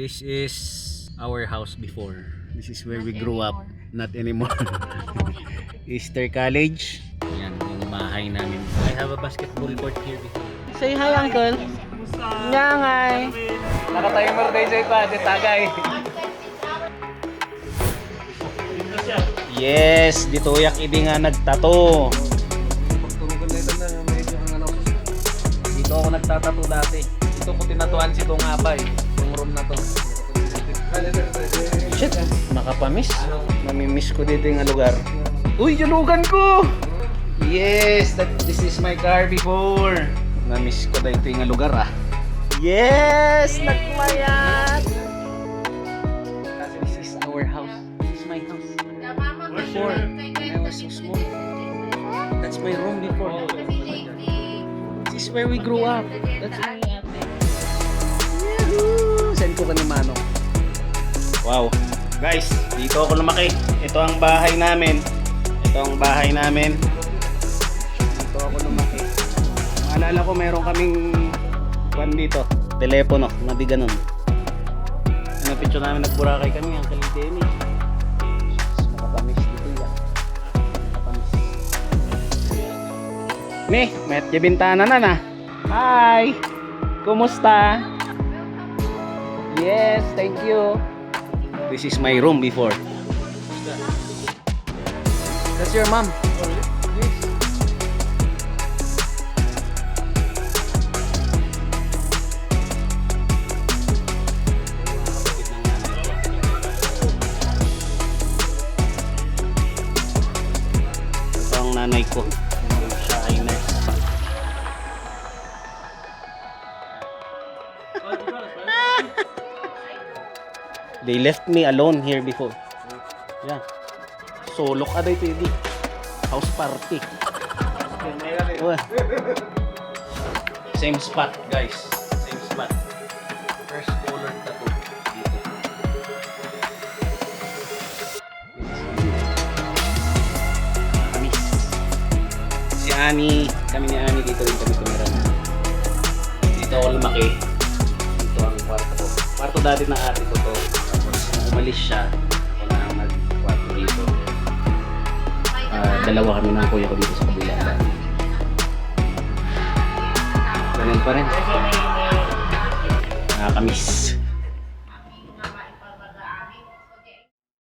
This is our house before. This is where we grew up. Not anymore. Easter College. Yan, yung bahay namin. I have a basketball court here before. Say hi, Uncle. Nyangay. Naka-timer day sa ipa, di tagay. Yes, dito yak ibi nga nagtato. Dito ako nagtatato dati. Dito ko tinatuan si Tong Abay. Yung room na to. Shit, nakapamiss. Namimiss ko dito yung lugar. Uy, julugan ko! Yes, this is my car before. Namiss ko dito yung lugar ah. Yes! Nagmayat! This is our house. This is my house. Before, when I was so small. That's my room before. This is where we grew up. That's where we at. Yahoo! Send ko ka ni Manong. Wow. Guys, dito ako lumaki. Ito ang bahay namin. Ito ang bahay namin. Dito ako lumaki. Maalala ko meron kaming dito, telepono, nabi ganun. Ano picture namin, nagburakay kami, ang kalidemi. Makapamiss dito yan. Makapamiss. May bintana na. Hi! Kumusta? Yes, thank you. This is my room before. That's your mom. Nanay ko, siya ay nurse. They left me alone here before. Yeah. Solo ka day pwede. House party. Same spot guys. Same spot. First colored tattoo dito. Ani, kami ni Ani dito rin kami tumira. Dito ako lumaki. Dito ang kwarto ko. Kwarto dati ng ate ko to. Tapos nung umalis siya, ako na ang nag-kwarto dito. Dalawa kami ng kuya ko dito sa kabila. Ganun pa rin. Nakakamiss.